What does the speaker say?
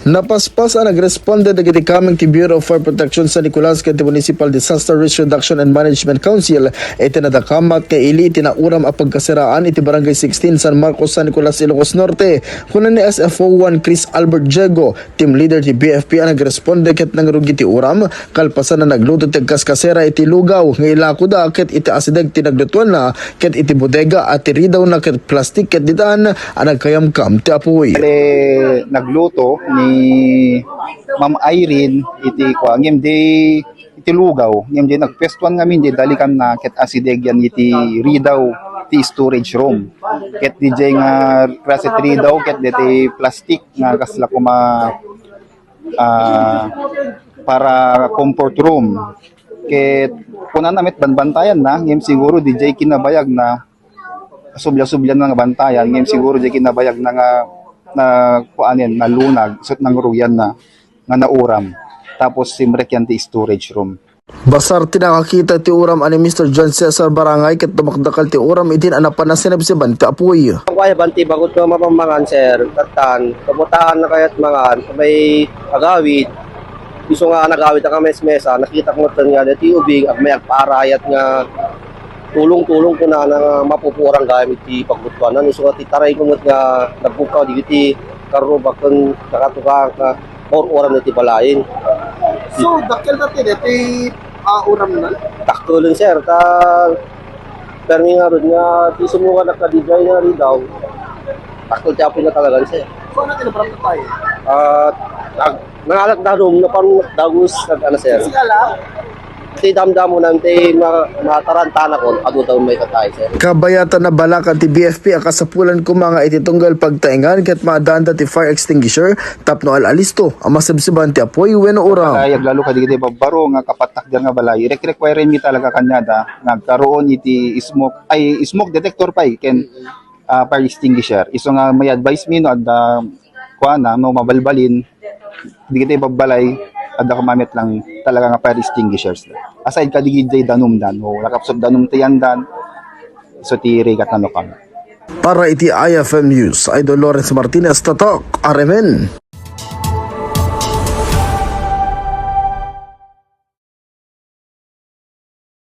Napaspas ang nagresponde dagiti kameng ti Bureau of Fire Protection sa Nicolas ket Municipal Disaster Risk Reduction and Management Council iti nadakamat kay ili tinauram a pagkasiraan iti Barangay 16 San Marcos San Nicolas Ilocos Norte kunan ni SFO1 Chris Albert Diego team leader ti BFP ang nagresponde ket nangrugi ti uram kalpasan na nagluto ti kaskasera iti lugaw nga ilako da ket iti asideg ti naglutuan na ket iti bodega at iti ridaw na ket plastic ket ditaan ang nagkayamkam ti apoy. Nagluto ni Ma'am Irene ngem iti lugaw ngem di nagpestuan ngamin di dalikan na ket asideg yan iti ridaw ti storage room ket DJ nga klase ridaw ket iti plastic nga kasla kuma para comfort room ket kunan namit banbantayan na ngem siguro DJ kinabayag na subya-subyan nga bantayan ngem siguro DJ kinabayag na nga na kuanin na lunag sut nang ruyan na nga nauram tapos simrek yan ti storage room. Basar tinakakita ti uram ani Mr. John Cesar Barangay ket tumakdakal ti uram itin anapan na sinabsiban ti apoy. Kaya banti bagot ko mapambangan sir katan kamutaan na kayat mangan may agawid iso nga nagawid ang mesa nakita ko nga ti ubing ag may agparayat nga tulong-tulong ko na mapupurang gamit ti pagbutuanan iso nga titaray ko nga nagbukaw di ti karo bakon nakatuka ka oram na ti balayin. So dakkel dati ti uram na Taktulan sir ta permi nga ron nga ti sumuga nakadijay na rin daw taktul ti apoy na talaga sir. so na tinabram na tayo Nangalak na rin na parang dagus ano sir. sigala Ti damdamo nanti matarantana ko adu daw may katay sir. Kabayatan na balakan ti BFP akasapulan ko mga ititunggal pagtaingan ket maadanda ti fire extinguisher tapno alisto ang masabsiban ti apoy wenno uram. Kayag lalo kadigiti babbaro nga kapatak nga balay require mi talaga kanyada nagkaroon iti smoke detector pa ken fire extinguisher iso nga may advice mi no adda kuana no mabalbalin digiti babbalay adda kamamit lang talaga nga fire extinguishers. Aside kadigiti danumdan o lakapsot danum tiyandan so ti regat na kam. Para iti IFM News, Idol Lawrence Martinez Tatok, RMN.